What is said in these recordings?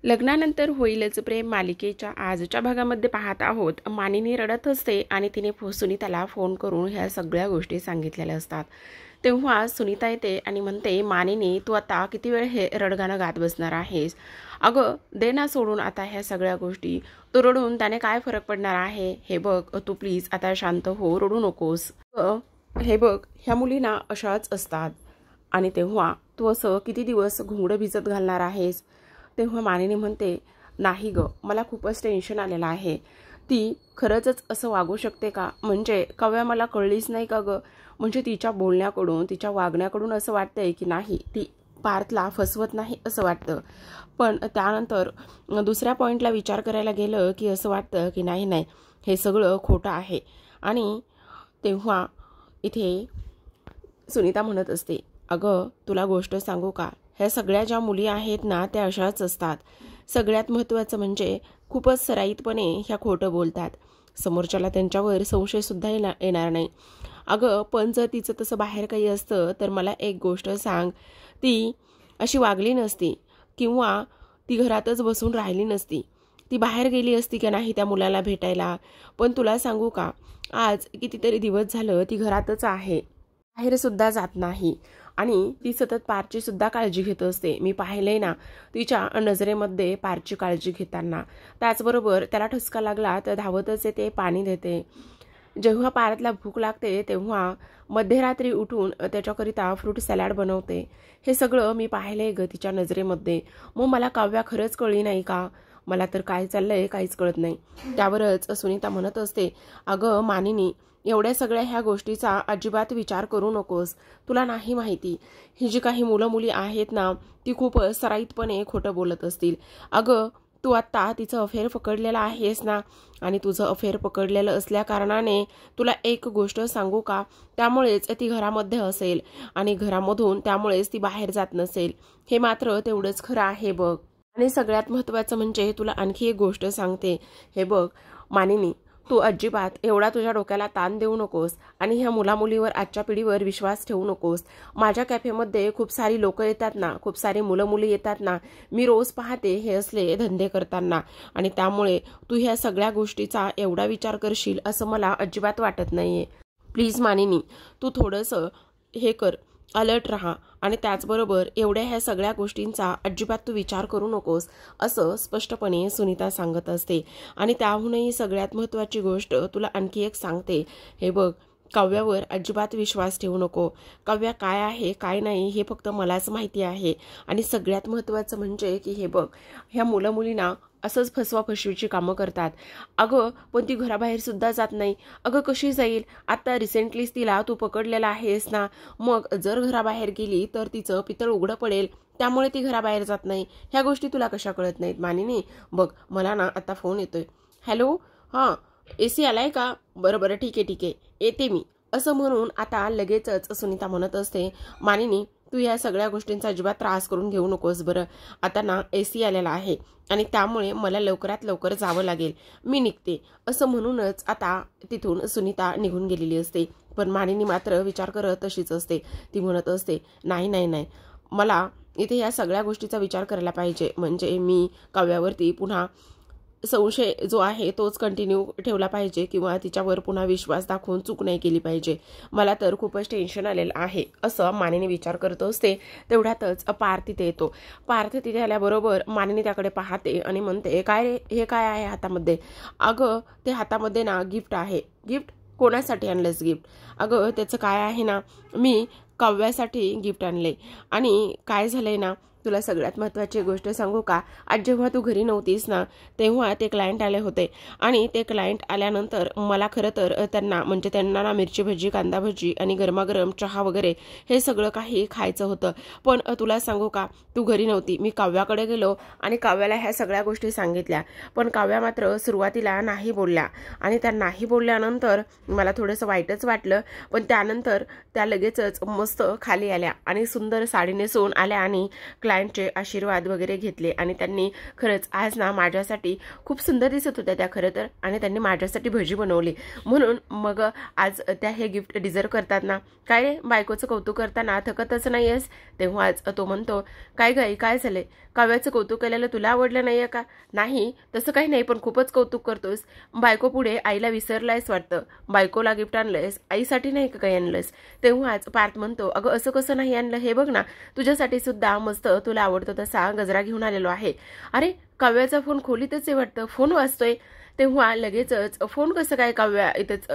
लग्नानंतर होईलच प्रेम मालिकेच्या आजच्या भागामध्ये पाहत आहोत. मानिनी रडत असते आणि तिने सुनीताला फोन करून ह्या सगळ्या गोष्टी सांगितलेल्या असतात. तेव्हा सुनीता येते आणि म्हणते, मानिनी तू आता किती वेळ हे रडगाणं गात बसणार आहेस? अगं दे ना सोडून आता ह्या सगळ्या गोष्टी. तू रडून त्याने काय फरक पडणार आहे? हे बघ तू प्लीज आता शांत हो, रडू नकोस. हे बघ ह्या मुलींना अशाच असतात आणि तेव्हा तू असं किती दिवस घुंगडं भिजत घालणार आहेस? तेव्हा मानिनी म्हणते, नाही ग, मला खूपच टेन्शन आलेलं आहे. ती खरंच असं वागू शकते का? म्हणजे काव्या मला कळलीच नाही का ग? म्हणजे तिच्या बोलण्याकडून तिच्या वागण्याकडून असं वाटतंय की नाही ती पार्थला फसवत नाही असं वाटतं. पण त्यानंतर दुसऱ्या पॉईंटला विचार करायला गेलं की असं वाटतं की नाही नाही हे सगळं खोटं आहे. आणि तेव्हा इथे सुनीता म्हणत असते, अगं तुला गोष्ट सांगू का? ह्या सगळ्या ज्या मुली आहेत ना त्या अशाच असतात. सगळ्यात महत्त्वाचं म्हणजे खूपच सराईतपणे ह्या खोटं बोलतात. समोरच्याला त्यांच्यावर संशयसुद्धा येणार नाही. अगं पण जर तिचं तसं बाहेर काही असतं तर मला एक गोष्ट सांग, ती अशी वागली नसती किंवा ती घरातच बसून राहिली नसती. ती बाहेर गेली असती का नाही त्या मुलाला भेटायला. पण तुला सांगू का, आज कितीतरी दिवस झालं ती घरातच आहे, बाहेरसुद्धा जात नाही आणि ती सतत पारची सुद्धा काळजी घेत असते. मी पाहिलंय ना तिच्या नजरेमध्ये पारची काळजी घेताना. त्याचबरोबर त्याला ठसका लागला तर धावतच येते, पाणी देते. जेव्हा पारतला भूक लागते तेव्हा मध्यरात्री उठून त्याच्याकरिता फ्रूट सॅलड बनवते. हे सगळं मी पाहिलंय ग तिच्या नजरेमध्ये. मग मला काव्या खरंच कळली नाही का? मला तर काय चाललंय काहीच कळत नाही. त्यावरच सुनीता म्हणत असते, अगं मानिनी एवढ्या सगळ्या ह्या गोष्टीचा अजिबात विचार करू नकोस. तुला नाही माहिती ही जी काही मुलं मुली आहेत ना ती खूप सराईतपणे खोटं बोलत असतील. अगं तू आत्ता तिचं अफेअर पकडलेलं आहेस ना, आणि तुझं अफेअर पकडलेलं असल्या कारणाने तुला एक गोष्ट सांगू का, त्यामुळेच ती घरामध्ये असेल आणि घरामधून त्यामुळेच ती बाहेर जात नसेल. हे मात्र तेवढंच खरं आहे बघ. आणि सगळ्यात महत्त्वाचं म्हणजे तुला आणखी एक गोष्ट सांगते. हे बघ मानिनी, तू अजिबात एवढा तुझ्या डोक्याला ताण देऊ नकोस आणि ह्या मुलामुलीवर आजच्या पिढीवर विश्वास ठेवू नकोस. माझ्या कॅफेमध्ये खूप सारी लोक येतात ना, खूप सारी मुलं मुली येतात ना, मी रोज पाहते हे असले धंदे करताना. आणि त्यामुळे तू ह्या सगळ्या गोष्टीचा एवढा विचार करशील असं मला अजिबात वाटत नाहीये. प्लीज मानिनी, तू थोडंसं हे कर, अलर्ट राहा आणि त्याचबरोबर एवढ्या ह्या सगळ्या गोष्टींचा अजिबात तू विचार करू नकोस असं स्पष्टपणे सुनीता सांगत असते. आणि त्याहूनही सगळ्यात महत्त्वाची गोष्ट तुला आणखी एक सांगते. हे बघ, काव्यावर अजिबात विश्वास ठेवू नको. काव्या काय आहे काय नाही हे फक्त मलाच माहिती आहे. आणि सगळ्यात महत्त्वाचं म्हणजे की हे बघ, ह्या मुलं मुलींना असंच फसवाफसवीची कामं करतात. अगं पण ती घराबाहेर सुद्धा जात नाही. अगं कशी जाईल? आता रिसेंटलीच तिला तू पकडलेला आहेस ना, मग जर घराबाहेर गेली तर तिचं पितळ उघडं पडेल, त्यामुळे ती घराबाहेर जात नाही. ह्या गोष्टी तुला कशा कळत नाहीत मानिनी? बघ मला ना आता फोन येतोय. हॅलो, हां AC आलाय का? बरं बरं ठीक आहे ठीक आहे, येते मी असं म्हणून आता लगेचच सुनीता म्हणत असते, मानिनी तू या सगळ्या गोष्टींचा अजिबात त्रास करून घेऊ नकोस बरं. आता ना AC आलेला आहे आणि त्यामुळे मला लवकरात लवकर जावं लागेल, मी निघते असं म्हणूनच आता तिथून सुनीता निघून गेलेली असते. पण मानिनी मात्र विचार करत तशीच असते. ती म्हणत असते, नाही नाही नाही, मला इथे या सगळ्या गोष्टीचा विचार करायला पाहिजे. म्हणजे मी काव्यावरती पुन्हा संशय जो आहे तोच कंटिन्यू ठेवला पाहिजे किंवा तिच्यावर पुन्हा विश्वास दाखवून चूक नाही केली पाहिजे. मला तर खूपच टेन्शन आलेलं आहे असं मानिनी विचार करत असते. तेवढ्यातच पार्थ तिथे येतो. पार्थ तिथे आल्याबरोबर मानिनी त्याकडे पाहते आणि म्हणते, काय रे हे काय आहे हातामध्ये? अगं ते हातामध्ये ना गिफ्ट आहे. गिफ्ट? कोणासाठी आणलंस गिफ्ट? अगं त्याचं काय आहे ना, मी काव्यासाठी गिफ्ट आणले. आणि काय झालंय ना, तुला सगळ्यात महत्त्वाची गोष्ट सांगू का, आज जेव्हा तू घरी नव्हतीस ना तेव्हा ते क्लायंट आले होते आणि ते क्लायंट आल्यानंतर मला खरं तर त्यांना ना मिरची भजी, कांदा भजी आणि गरमागरम चहा वगैरे हे सगळं काही खायचं होतं. पण तुला सांगू का, तू घरी नव्हती. मी काव्याकडे गेलो आणि काव्याला ह्या सगळ्या गोष्टी सांगितल्या. पण काव्या मात्र सुरुवातीला नाही बोलल्या आणि त्या नाही बोलल्यानंतर मला थोडंसं वाईटच वाटलं. पण त्यानंतर त्या लगेचच मस्त खाली आल्या आणि सुंदर साडी नेसून आल्या आणि क्लायंटचे आशीर्वाद वगैरे घेतले आणि त्यांनी खरंच आज ना माझ्यासाठी खूप सुंदर दिसत होत्या त्या खरं तर, आणि त्यांनी माझ्यासाठी भजी बनवली. म्हणून मग आज त्या हे गिफ्ट डिझर्व करतात ना. काय रे, बायकोचं कौतुक करताना थकतच नाहीयेस? तेव्हाच तो म्हणतो, काय गाई, काय झालंय? काव्याचं कौतुक केलेलं तुला आवडलं नाहीये का? नाही तसं काही नाही, पण खूपच कौतुक करतोस. बायको पुढे आईला विसरलायस वाटतं. बायकोला गिफ्ट आणलंयस, आईसाठी नाही का काही आणलंयस? तेव्हाच पार्थ म्हणतो, अगं असं कसं नाही आणलं, हे बघ ना, तुझ्यासाठी सुद्धा मस्त तुला आवडतो तसा गजरा घेऊन आलेलो आहे. अरे, काव्याचा फोन खोलीतच आहे वाटतं, फोन वाजतोय. तेव्हा लगेचच फोन कसं काय काव्या इथंच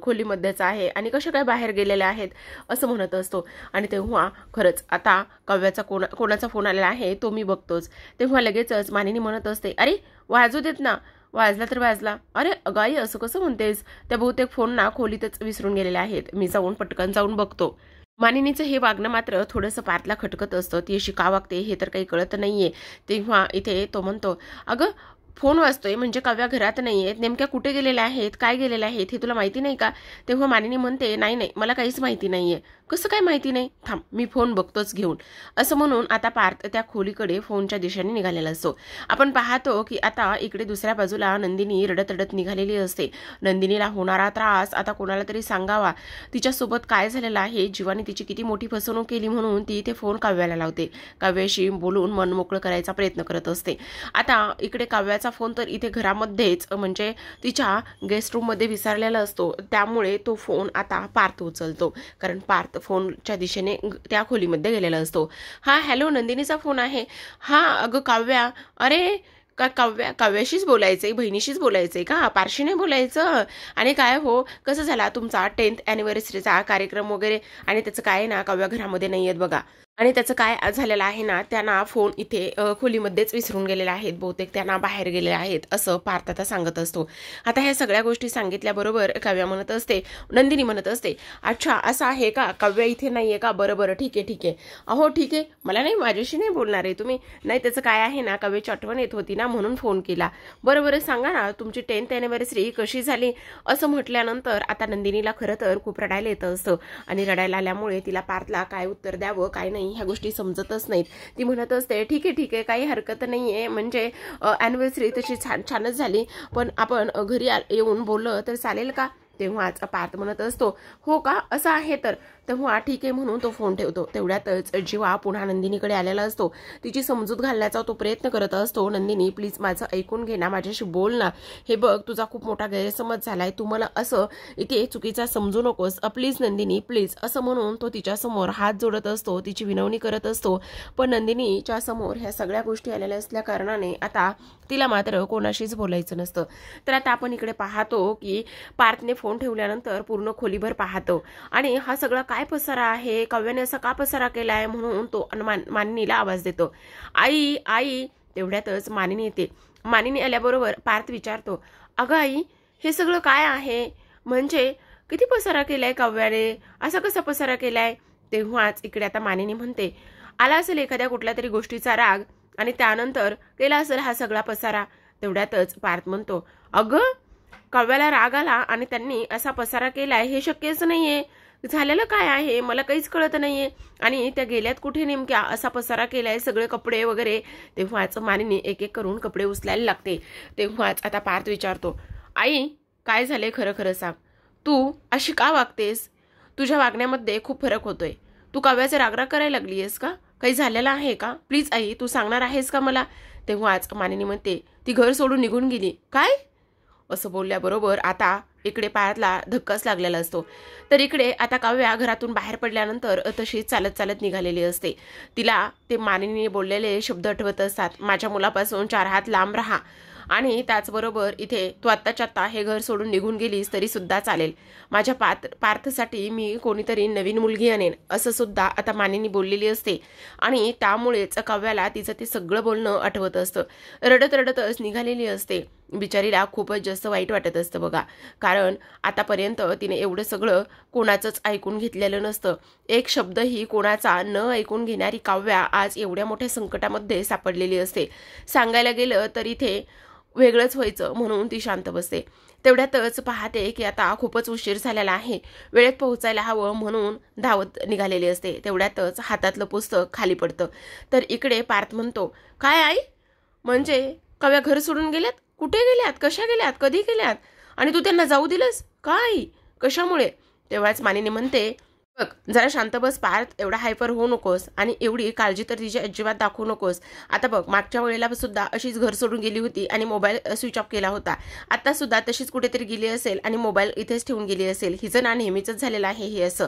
खोलीमध्येच आहे आणि कशा काय बाहेर गेलेल्या आहेत असं म्हणत असतो. आणि तेव्हा खरंच आता काव्याचा कोणाचा फोन आलेला आहे तो मी बघतोच. तेव्हा लगेचच मानिनी म्हणत असते, अरे वाजू देत ना. वाजला तर वाजला. अरे अगाई, असं कसं म्हणतेस? त्या बहुतेक फोन ना खोलीतच विसरून गेलेल्या आहेत. मी पटकन जाऊन बघतो. मानिनीचं हे वागणं मात्र थोडंसं पार्थला खटकत असतं. ती अशी का वागते हे तर काही कळत नाहीये. तेव्हा इथे तो म्हणतो, अगं फोन वाजतोय म्हणजे काव्या घरात नाहीये, नेमक्या कुठे गेलेल्या आहेत, काय गेलेल्या आहेत हे तुला माहिती नाही का? तेव्हा मानिनी म्हणते, नाही नाही, मला काहीच माहिती नाहीये. कसं काय माहिती नाही? थांब, मी फोन बघतोच घेऊन. असं म्हणून आता पार्थ त्या खोलीकडे फोनच्या दिशेने निघालेला असतो. आपण पाहतो की आता इकडे दुसऱ्या बाजूला नंदिनी रडत रडत निघालेली असते. नंदिनीला होणारा त्रास आता कोणाला तरी सांगावा. तिच्यासोबत काय झालेलं आहे, जीवाने तिची किती मोठी फसवणूक केली म्हणून ती इथे फोन काव्याला लावते. काव्याशी बोलून मन मोकळं करायचा प्रयत्न करत असते. आता इकडे काव्याचा फोन तर इथे घरामध्येच म्हणजे तिच्या गेस्ट रूम मध्ये विसरलेला असतो. त्यामुळे तो फोन आता पार्थ उचलतो, कारण पार्थ फोनच्या दिशेने त्या खोलीमध्ये गेलेला असतो. हा, हॅलो, नंदिनीचा फोन आहे. हा, अगं काव्या, अरे काव्याशीच बोलायचंय, बहिणीशीच बोलायचंय का? पारशी नाही बोलायचं? आणि काय हो, कसं झाला तुमचा 10th अॅनिव्हर्सरीचा कार्यक्रम वगैरे? आणि त्याचं काय ना, काव्या घरामध्ये नाही आहेत बघा. आणि त्याचं काय झालेलं आहे ना, त्यांना फोन इथे खोलीमध्येच विसरून गेलेले आहेत, बहुतेक त्यांना बाहेर गेले आहेत असं पार्थ आता सांगत असतो. आता ह्या सगळ्या गोष्टी सांगितल्याबरोबर काव्या म्हणत असते, नंदिनी म्हणत असते, अच्छा असं आहे का, काव्या इथे नाहीये का? बरं बरं, ठीक आहे ठीक आहे. अहो ठीक आहे, मला नाही, माझ्याशी नाही बोलणार आहे तुम्ही? नाही, त्याचं काय आहे ना, काव्याची आठवण येत होती ना म्हणून फोन केला. बरं बरं, सांगा ना तुमची 10th अॅनिव्हर्सरी कशी झाली? असं म्हटल्यानंतर आता नंदिनीला खरं तर खूप रडायला येतं असतं. आणि रडायला आल्यामुळे तिला पार्थला काय उत्तर द्यावं काय नाही ह्या गोष्टी समजतच नाहीत. ती म्हणत असते, ठीक आहे ठीक आहे, काही हरकत नाहीये, म्हणजे अॅनिव्हर्सरी तशी छानच झाली, पण आपण घरी येऊन बोललं तर चालेल का? तेव्हाच पार्थ म्हणत असतो, हो का, असं आहे तर. तेव्हा ठीक आहे म्हणून तो फोन ठेवतो. तेवढ्यातच जीवा पुन्हा नंदिनीकडे आलेला असतो. तिची समजूत घालण्याचा तो प्रयत्न करत असतो. नंदिनी प्लीज माझं ऐकून घे ना, माझ्याशी बोल ना. हे बघ, तुझा खूप मोठा गैरसमज झालाय, तू मला असं इथे चुकीचा समजू नकोस, प्लीज नंदिनी प्लीज, असं म्हणून तो तिच्यासमोर हात जोडत असतो, तिची विनवणी करत असतो. पण नंदिनीच्या समोर ह्या सगळ्या गोष्टी आलेल्या असल्या कारणाने आता तिला मात्र कोणाशीच बोलायचं नसतं. तर आता आपण इकडे पाहतो की पार्थने फोन ठेवल्यानंतर पूर्ण खोलीभर पाहतो आणि हा सगळा काय पसारा आहे, काव्याने असा का पसारा केलाय म्हणून तो मानिनीला आवाज देतो, आई आई. तेवढ्यातच मानिनी येते. मानिनी आल्याबरोबर पार्थ विचारतो, अगं आई, हे सगळं काय आहे, म्हणजे किती पसारा केलाय काव्याने, असा कसा पसारा केलाय? तेव्हाच इकडे आता मानिनी म्हणते, आला असेल एखाद्या कुठल्या तरी गोष्टीचा राग आणि त्यानंतर केला असेल हा सगळा पसारा. तेवढ्यातच पार्थ म्हणतो, अगं काव्याला राग आला आणि त्यांनी असा पसारा केलाय हे शक्यच नाहीये, झालेलं काय आहे मला काहीच कळत नाहीये, आणि त्या गेल्यात कुठे नेमक्या, असा पसारा केलाय, सगळे कपडे वगैरे. तेव्हाच मानिनी एक एक करून कपडे उचलायला लागते. तेव्हाच आता पार्थ विचारतो, आई काय झाले, खरं खरं सांग, तू अशी का वागतेस? तुझ्या वागण्यामध्ये खूप फरक होतोय. तू काव्याचा रागराग करायला लागलीयस का? काही झालेलं आहे का? प्लीज आई, तू सांगणार आहेस का मला? तेव्हाच मानिनी म्हणते, ती घर सोडून निघून गेली. काय? असं बोलल्याबरोबर आता इकडे पायातला धक्काच लागलेला असतो. तर इकडे आता काव्या घरातून बाहेर पडल्यानंतर तशीच चालत चालत निघालेली असते. तिला ते मानिनीने बोललेले शब्द आठवत असतात, माझ्या मुलापासून 4 हात लांब राहा, आणि त्याचबरोबर इथे तू आत्ताच्या आत्ता हे घर सोडून निघून गेलीस तरी सुद्धा चालेल, माझ्या पार्थसाठी मी कोणीतरी नवीन मुलगी आणेन, असं सुद्धा आता मानिनी बोललेली असते. आणि त्यामुळेच काव्याला तिचं ते सगळं बोलणं आठवत असतं. रडत रडतच निघालेली असते. बिचारीला खूपच जास्त वाईट वाटत असतं बघा, कारण आतापर्यंत तिने एवढं सगळं कोणाचंच ऐकून घेतलेलं नसतं. एक शब्दही कोणाचा न ऐकून घेणारी काव्या आज एवढ्या मोठ्या संकटामध्ये सापडलेली असते. सांगायला गेलं तर इथे वेगळंच व्हायचं म्हणून ती शांत बसते. तेवढ्यातच पाहते की आता खूपच उशीर झालेला आहे, वेळेत पोहोचायला हवं म्हणून धावत निघालेली असते. तेवढ्यातच हातातलं पुस्तक खाली पडतं. तर इकडे पार्थ म्हणतो, काय आई, म्हणजे काव्या घर सोडून गेल्यात? कुठे गेल्यात? कशा गेल्यात? कधी गेल्यात? आणि तू त्यांना जाऊ दिलंस? काय? कशामुळे? तेव्हाच मानिनी म्हणते, बघ जरा शांत बस पार्थ, एवढा हायपर होऊ नकोस आणि एवढी काळजी तर तिची अजिबात दाखवू नकोस. आता बघ मागच्या वेळेला सुद्धा अशीच घर सोडून गेली होती आणि मोबाईल स्विच ऑफ केला होता. आता सुद्धा तशीच कुठेतरी गेली असेल आणि मोबाईल इथेच ठेवून गेली असेल. हिचं ना नेहमीच झालेलं आहे हे असं.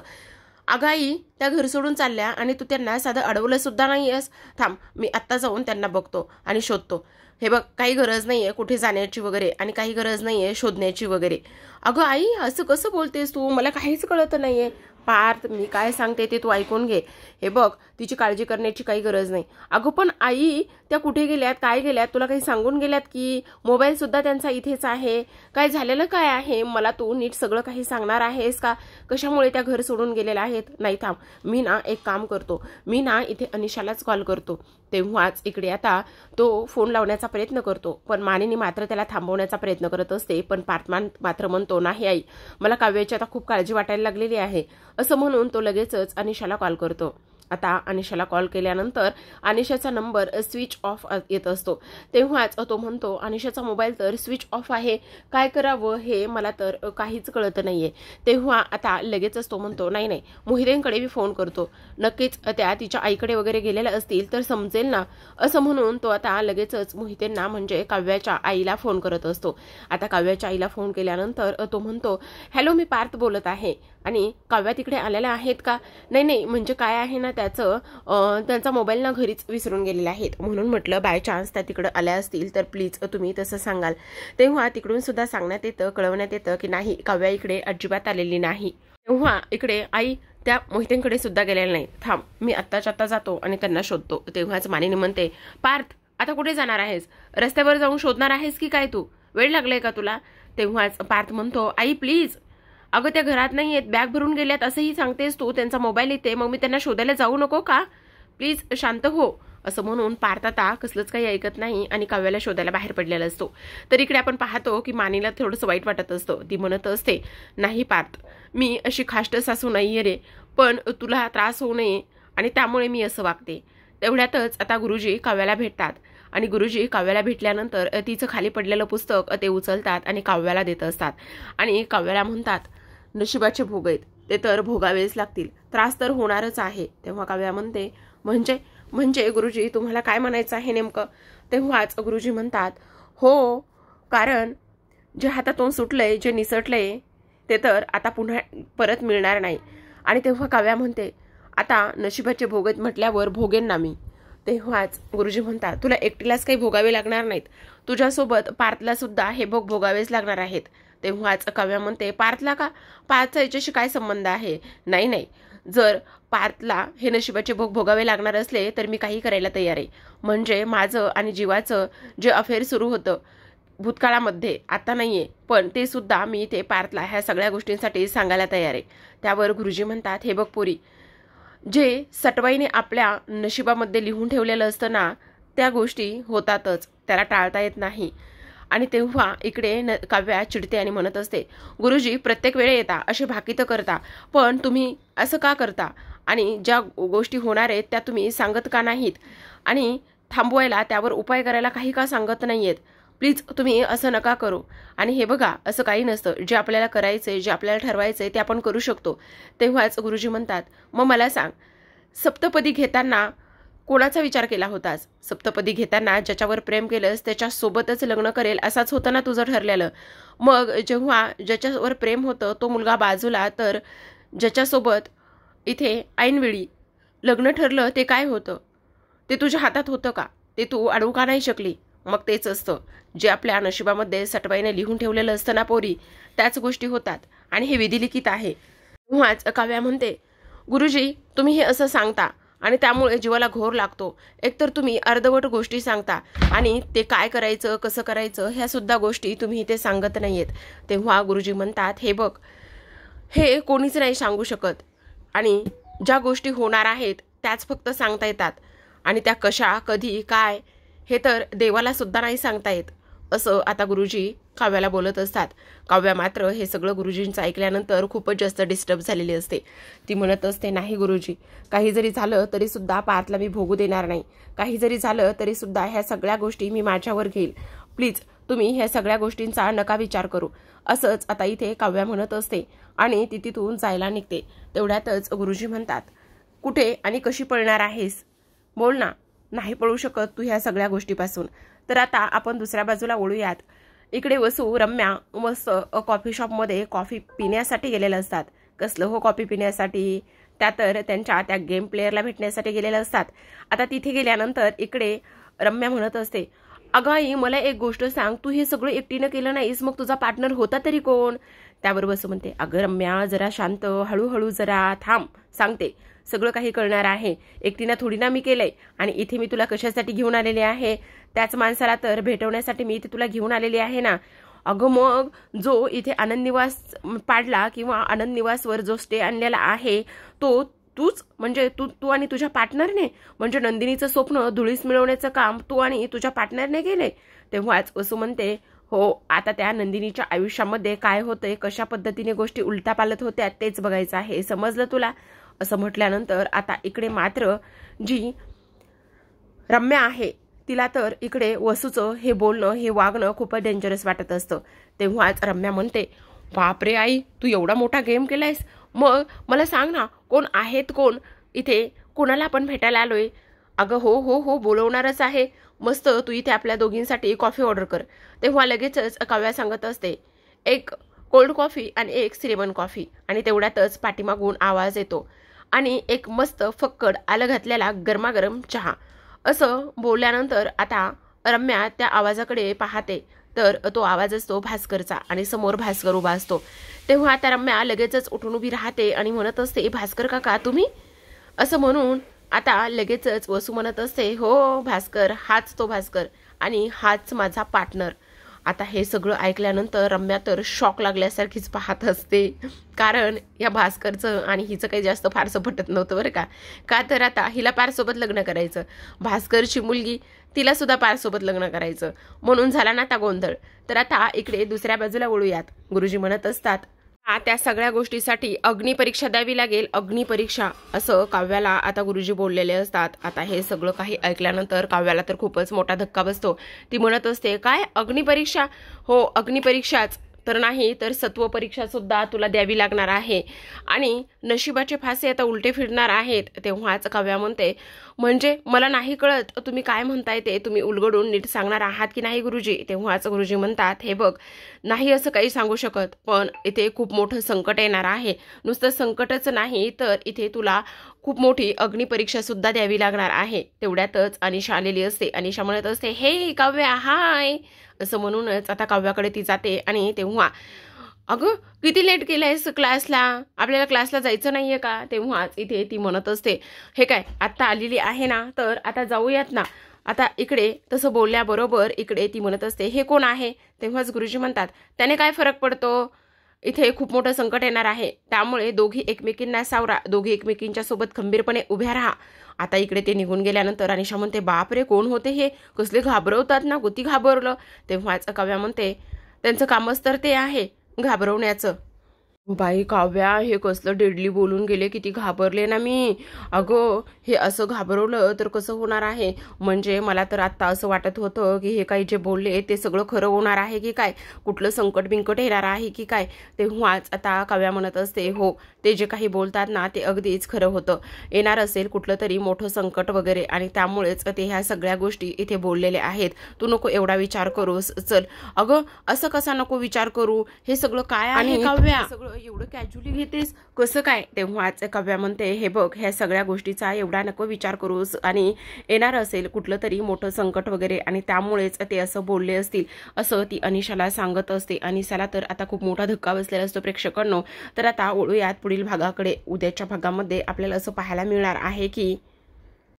अगं आई, त्या घर सोडून चालल्या आणि तू त्यांना साधं अडवलं सुद्धा नाही आहेस. थांब, मी आत्ता जाऊन त्यांना बघतो आणि शोधतो. हे बघ, काही गरज नाही आहे कुठे जाण्याची वगैरे आणि काही गरज नाही आहे शोधण्याची वगैरे. अगं आई, असं कसं बोलतेस तू? मला काहीच कळत नाही आहे. पार्थ, मी काय सांगते ते तू ऐकून घे. हे बघ, तिची काळजी करण्याची काही गरज नाही. अगं पण आई, त्या कुठे गेल्यात, काय गेल्यात, तुला काही सांगून गेल्यात की? मोबाईल सुद्धा त्यांचा इथेच आहे. काय झालेलं काय आहे? मला तू नीट सगळं काही सांगणार आहेस का? कशामुळे त्या घर सोडून गेलेल्या आहेत? नाही थांब, मी ना एक काम करतो, मी ना इथे अनिशालाच कॉल करतो. तेव्हाच इकडे आता तो फोन लावण्याचा प्रयत्न करतो, पण मानिनी मात्र त्याला थांबवण्याचा प्रयत्न करत असते. पण पार्थ मात्र म्हणतो, नाही आई, मला काव्याची आता खूप काळजी वाटायला लागलेली आहे. असं म्हणून तो लगेचच अनिशाला कॉल करतो. आता अनिशाला कॉल केल्यानंतर अनिशाचा नंबर स्विच ऑफ येत असतो. तेव्हाच तो म्हणतो, अनिशाचा मोबाईल तर स्विच ऑफ आहे, काय करावं हे मला तर काहीच कळत नाहीये. तेव्हा आता लगेचच तो म्हणतो, नाही नाही, मोहितेंकडे मी फोन करतो, नक्कीच त्या तिच्या आईकडे वगैरे गेलेल्या असतील तर समजेल ना. असं म्हणून तो आता लगेचच मोहितेंना म्हणजे काव्याच्या आईला फोन करत असतो. आता काव्याच्या आईला फोन केल्यानंतर तो म्हणतो, हॅलो, मी पार्थ बोलत आहे आणि काव्या तिकडे आलेल्या आहेत का? नाही नाही, म्हणजे काय आहे ना, त्यांचा मोबाईल ना घरीच विसरून गेलेला आहेत, म्हणून म्हटलं बाय चान्स त्या तिकडे आल्या असतील तर प्लीज तुम्ही तसं सांगाल. तेव्हा तिकडून सुद्धा सांगण्यात येतं, कळवण्यात येतं की नाही, काव्या इकडे अजिबात आलेली नाही. तेव्हा इकडे आई त्या मोहितेंकडे सुद्धा गेलेल्या नाही. थांब, मी आत्ताच्या आत्ता जातो आणि त्यांना शोधतो. तेव्हाच मानिनी म्हणते, पार्थ, आता कुठे जाणार आहेस? रस्त्यावर जाऊन शोधणार आहेस की काय तू? वेळ लागलाय का तुला? तेव्हाच पार्थ म्हणतो, आई प्लीज, अगं त्या घरात नाही आहेत, बॅग भरून गेल्यात असंही सांगतेस तू, त्यांचा मोबाईल येते, मग मी त्यांना शोधायला जाऊ नको का? प्लीज शांत हो. असं म्हणून पार्थ आता कसलंच काही ऐकत नाही आणि काव्याला शोधायला बाहेर पडलेला असतो. तर इकडे आपण पाहतो की मानीला थोडंसं वाईट वाटत असतं. ती म्हणत असते, नाही पार्थ, मी अशी खाष्ट सासू नाहीये रे, पण तुला त्रास होऊ नये आणि त्यामुळे मी असं वागते. तेवढ्यातच आता गुरुजी काव्याला भेटतात आणि गुरुजी काव्याला भेटल्यानंतर तिचं खाली पडलेलं पुस्तक ते उचलतात आणि काव्याला देत असतात आणि काव्याला म्हणतात, नशिबाचे भोग आहेत, ते तर भोगावेच लागतील, त्रास तर होणारच आहे. तेव्हा काव्या म्हणते, म्हणजे गुरुजी तुम्हाला काय म्हणायचं आहे नेमकं? तेव्हाच गुरुजी म्हणतात, हो, कारण जे हातातून सुटलंय, जे निसटलंय ते तर आता पुन्हा परत मिळणार नाही. आणि तेव्हा काव्या म्हणते, आता नशिबाचे भोग आहेत म्हटल्यावर भोगेन ना मी. तेव्हाच गुरुजी म्हणतात, तुला एकटीलाच काही भोगावे लागणार नाहीत, तुझ्यासोबत पार्थला सुद्धा हे भोग भोगावेच लागणार आहेत. तेव्हाच काव्या म्हणते, पार्थला का? पार्थचा याच्याशी काय संबंध आहे? नाही नाही, जर पार्थला हे नशिबाचे भोग भोगावे लागणार असले तर मी काही करायला तयार आहे. म्हणजे माझं आणि जीवाचं जे अफेअर सुरू होतं भूतकाळामध्ये, आता नाहीये, पण ते सुद्धा मी इथे पार्थला ह्या सगळ्या गोष्टींसाठी सांगायला तयार आहे. त्यावर गुरुजी म्हणतात, हे बघ पोरी, जे सटवाईने आपल्या नशिबामध्ये लिहून ठेवलेलं असतं ना, त्या गोष्टी होतातच, त्याला टाळता येत नाही. आणि तेव्हा इकडे काव्या चिडते आणि म्हणत असते, गुरुजी प्रत्येक वेळे येता, असे भाकीत करता, पण तुम्ही असं का करता? आणि ज्या गोष्टी होणार आहेत त्या तुम्ही सांगत का नाहीत? आणि थांबवायला, त्यावर उपाय करायला काही का सांगत नाहीयेत? प्लीज तुम्ही असं नका करू. आणि हे बघा, असं काही नसतं, जे आपल्याला करायचंय, जे आपल्याला ठरवायचंय ते आपण करू शकतो. तेव्हाच गुरुजी म्हणतात, मग मला सांग, सप्तपदी घेताना कोणाचा विचार केला होतास? सप्तपदी घेताना ज्याच्यावर प्रेम केलंस त्याच्यासोबतच लग्न करेल असाच होतं ना तुझं ठरलेलं. मग जेव्हा ज्याच्यावर प्रेम होतं तो मुलगा बाजूला, तर ज्याच्यासोबत इथे ऐनवेळी लग्न ठरलं ते काय होतं? ते तुझ्या हातात होतं का? ते तू अडवू का नाही शकली? मग तेच असतं, जे आपल्या नशिबामध्ये सटवाईने लिहून ठेवलेलं असतं ना पोरी, त्याच गोष्टी होतात आणि हे विधिलिखित आहे. तेव्हाच काव्या म्हणते, गुरुजी तुम्ही हे असं सांगता आणि त्यामुळे जीवाला घोर लागतो. एकतर तुम्ही अर्धवट गोष्टी सांगता आणि ते काय करायचं, कसं करायचं ह्या सुद्धा गोष्टी तुम्ही इथे सांगत नाहीयेत. तेव्हा गुरुजी म्हणतात, हे बघ, हे कोणीच नाही सांगू शकत आणि ज्या गोष्टी होणार आहेत त्याच फक्त सांगता येतात आणि त्या कशा, कधी, काय हे तर देवाला सुद्धा नाही सांगता येत. असं आता गुरुजी काव्याला बोलत असतात. काव्या मात्र हे सगळं गुरुजींचं ऐकल्यानंतर खूपच जास्त डिस्टर्ब झालेली असते. ती म्हणत असते, नाही गुरुजी, काही जरी झालं तरी सुद्धा पार्थला मी भोगू देणार नाही. काही जरी झालं तरी सुद्धा ह्या सगळ्या गोष्टी मी माझ्यावर घेईल. प्लीज तुम्ही ह्या सगळ्या गोष्टींचा नका विचार करू. असंच आता इथे काव्या म्हणत असते आणि ती तिथून जायला निघते. तेवढ्यातच गुरुजी म्हणतात, कुठे आणि कशी पळणार आहेस? बोल ना. नाही पळू शकत तू ह्या सगळ्या गोष्टीपासून. तर आता आपण दुसऱ्या बाजूला वळूयात. इकडे वसू रम्या मस्त कॉफी शॉपमध्ये कॉफी पिण्यासाठी गेलेले असतात. कसलं हो कॉफी पिण्यासाठी? त्या तर त्यांच्या त्या गेम प्लेअरला भेटण्यासाठी गेलेले असतात. आता तिथे गेल्यानंतर इकडे रम्या म्हणत असते, अगं आई, मला एक गोष्ट सांग, तू हे सगळं एकटीनं केलं नाहीस, मग तुझा पार्टनर होता तरी कोण? त्यावर वसू म्हणते, अगं रम्या, जरा शांत, हळूहळू जरा थांब, सांगते. सगळं काही कळणार आहे. एकटीनं थोडी ना मी केलंय. आणि इथे मी तुला कशासाठी घेऊन आलेले आहे? त्याच माणसाला तर भेटवण्यासाठी मी इथे तुला घेऊन आलेली आहे ना. अगं मग जो इथे आनंद निवास पाडला किंवा आनंद निवासवर जो स्टे आणलेला आहे तो तूच, म्हणजे तू आणि तुझ्या पार्टनरने, म्हणजे नंदिनीचं स्वप्न धुळीस मिळवण्याचं काम तू आणि तुझ्या पार्टनरने केले. तेव्हाच वसू म्हणते, हो, आता त्या नंदिनीच्या आयुष्यामध्ये काय होतंय, कशा पद्धतीने गोष्टी उलटापालट होत्या तेच बघायचं आहे. समजलं तुला? असं म्हटल्यानंतर आता इकडे मात्र जी रम्या आहे तिला तर इकडे वसूचं हे बोलणं, हे वागणं खूपच डेंजरस वाटत असतं. तेव्हाच रम्या म्हणते, बापरे आई, तू एवढा मोठा गेम केलायस. मग मला सांग ना, कोण आहेत कोण इथे? कोणाला आपण भेटायला आलोय? अगं हो हो हो, बोलवणारच आहे. मस्त तू इथे आपल्या दोघींसाठी कॉफी ऑर्डर कर. तेव्हा लगेचच काव्या सांगत असते, एक कोल्ड कॉफी आणि एक सिनेमन कॉफी. आणि तेवढ्यातच पाठीमागून आवाज येतो आणि एक मस्त फक्कड आलं घातलेला गरमागरम चहा. असं बोलल्यानंतर आता रम्या त्या आवाजाकडे पाहते तर तो आवाज असतो भास्करचा आणि समोर भास्कर उभा असतो. तेव्हा आता रम्या लगेचच उठून उभी राहते आणि म्हणत असते, भास्कर काका तुम्ही? असं म्हणून आता लगेचच वसू म्हणत असते, हो भास्कर, हाच तो भास्कर आणि हाच माझा पार्टनर. आता हे सगळं ऐकल्यानंतर रम्या तर शॉक लागल्यासारखीच पाहत असते. कारण या भास्करचं आणि हिचं काही जास्त फारसं पटत नव्हतं बरं का. का तर आता हिला पारसोबत लग्न करायचं, भास्करची मुलगी तिला सुद्धा पारसोबत लग्न करायचं, म्हणून झाला ना आता गोंधळ. तर आता इकडे दुसऱ्या बाजूला वळूयात. गुरुजी म्हणत असतात, त्या सगळ्या गोष्टीसाठी अग्निपरीक्षा द्यावी लागेल, अग्निपरीक्षा, असं काव्याला आता गुरुजी बोललेले असतात. आता हे सगळं काही ऐकल्यानंतर काव्याला तर खूपच मोठा धक्का बसतो. ती म्हणत असते, काय अग्निपरीक्षा? हो, अग्निपरीक्षाच तर नाही तर सत्व परीक्षा सुद्धा तुला द्यावी लागणार आहे आणि नशिबाचे फासे आता उलटे फिरणार आहेत. तेव्हाच काव्या म्हणते, म्हणजे मला नाही कळत तुम्ही काय म्हणताय ते, तुम्ही उलगडून नीट सांगणार आहात की नाही गुरुजी? तेव्हाच गुरुजी म्हणतात, हे बघ, नाही असं काही सांगू शकत, पण इथे खूप मोठं संकट येणार आहे. नुसतं संकटच नाही तर इथे तुला खूप मोठी अग्निपरीक्षा सुद्धा द्यावी लागणार आहे. तेवढ्यातच अनिशा आलेली असते. अनिशा म्हणत असते, हे काव्या हाय, असं म्हणूनच आता काव्याकडे ती जाते आणि तेव्हा, अगं किती लेट केलंयस क्लासला, आपल्याला क्लासला जायचं नाहीये का? तेव्हाच इथे ती म्हणत असते, हे काय आत्ता आलेली आहे ना, तर आता जाऊयात ना. आता इकडे तसं बोलल्याबरोबर इकडे ती म्हणत असते, हे कोण आहे? तेव्हाच गुरुजी म्हणतात, त्याने काय फरक पडतो, इथे खूप मोठं संकट येणार आहे, त्यामुळे दोघी एकमेकींना सावरा, दोघी एकमेकींच्या सोबत खंबीरपणे उभ्या राहा. आता इकडे ते निघून गेल्यानंतर अनिशा म्हणते, बाप रे, कोण होते हे? कसले घाबरवतात ना, किती घाबरलं. तेव्हाच काव्या म्हणते, त्यांचं कामच तर ते आहे घाबरवण्याचं. बाई काव्या, हे कसलं डेडली बोलून गेले, किती घाबरले ना मी. अगं हे असं घाबरवलं तर कसं होणार आहे? म्हणजे मला तर आत्ता असं वाटत होतं की हे काही जे बोलले ते सगळं खरं होणार आहे की काय, कुठलं संकट बिंकट येणार आहे की काय. तेव्हाच आता काव्या म्हणत असते, हो, ते जे काही बोलतात ना ते अगदीच खरं होतं. येणार असेल कुठलं तरी मोठं संकट वगैरे आणि त्यामुळेच ते ह्या सगळ्या गोष्टी इथे बोललेले आहेत. तू नको एवढा विचार करूस. चल. अगं असं कसा नको विचार करू, हे सगळं काय आहे काव्या, एवढं कॅज्युअली घेतेस कसं काय? तेव्हाच काव्या म्हणते, हे बघ, ह्या सगळ्या गोष्टीचा एवढा नको विचार करूस आणि येणार असेल कुठलं तरी मोठं संकट वगैरे आणि त्यामुळेच ते असं बोलले असतील, असं ती अनिशाला सांगत असते. अनिशाला तर आता खूप मोठा धक्का बसलेला असतो प्रेक्षकांनो. तर आता वळूयात पुढील भागाकडे. उद्याच्या भागामध्ये आपल्याला असं पाहायला मिळणार आहे की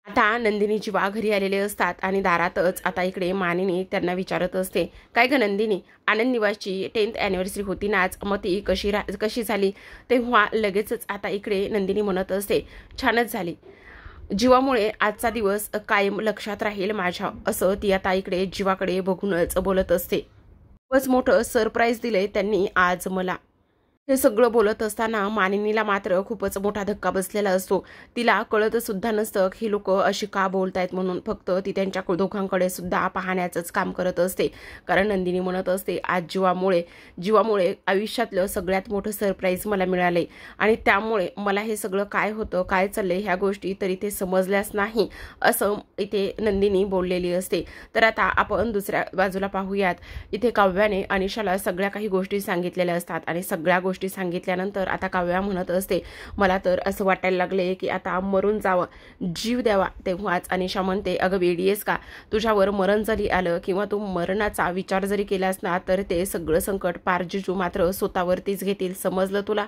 आता नंदिनीची वा घरी आलेले असतात आणि दारातच आता इकडे मानिनी त्यांना विचारत असते, काय ग नंदिनी, आनंद निवासची 10th ॲनिव्हर्सरी होती ना आज, मग ती कशी झाली? तेव्हा लगेचच आता इकडे नंदिनी म्हणत असते, छानच झाली. जीवामुळे आजचा दिवस कायम लक्षात राहील माझ्या, असं ती आता इकडे जीवाकडे बघूनच बोलत असते. खूपच मोठं सरप्राईज दिलंय त्यांनी आज मला. हे सगळं बोलत असताना मानिनीला मात्र खूपच मोठा धक्का बसलेला असतो. तिला कळत सुद्धा नसतं ही लोक अशी का बोलतायत म्हणून. फक्त ती त्यांच्या दोघांकडे सुद्धा पाहण्याचंच काम करत असते. कारण नंदिनी म्हणत असते, आज जीवामुळे आयुष्यातलं सगळ्यात मोठं सरप्राईज मला मिळालंय आणि त्यामुळे मला हे सगळं काय होतं, काय चाललंय ह्या गोष्टी तर इथे समजल्याच नाही, असं इथे नंदिनी बोललेली असते. तर आता आपण दुसऱ्या बाजूला पाहूयात. इथे काव्याने अनिशाला सगळ्या काही गोष्टी सांगितलेल्या असतात आणि सगळ्या गोष्टी सांगितल्यानंतर आता काव्या म्हणत असते, मला तर असं वाटायला लागले की आता मरून जावं, जीव द्यावा. तेव्हाच अनिशा म्हणते, अगं वेडी आहेस का? तुझ्यावर मरण जरी आलं किंवा तू मरणाचा विचार जरी केलास ना तर ते सगळं संकट पार जिजू मात्र स्वतःवरतीच घेतील, समजलं तुला?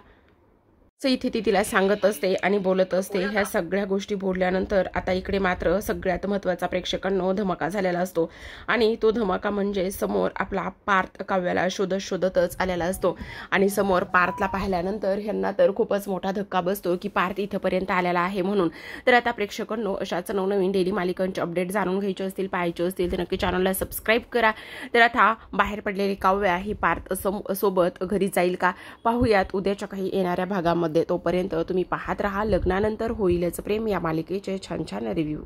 इथे ती तिला सांगत असते आणि बोलत असते. ह्या सगळ्या गोष्टी बोलल्यानंतर आता इकडे मात्र सगळ्यात महत्त्वाचा प्रेक्षकांनो धमाका झालेला असतो आणि तो धमाका म्हणजे समोर आपला पार्थ काव्याला शोधतच आलेला असतो आणि समोर पार्थला पाहिल्यानंतर ह्यांना तर खूपच मोठा धक्का बसतो की पार्थ इथपर्यंत आलेला आहे म्हणून. तर आता प्रेक्षकांनो अशाच नवनवीन डेली मालिकांचे अपडेट जाणून घ्यायचे असतील, पाहायचे असतील तर नक्की चॅनलला सबस्क्राईब करा. तर आता बाहेर पडलेली काव्या ही पार्थ सोबत घरी जाईल का, पाहूयात उद्याच्या काही येणाऱ्या भागामध्ये. तोपर्यंत तुम्ही पाहत राहा लग्नानंतर होईलच प्रेम या मालिकेचे छान छान रिव्ह्यू.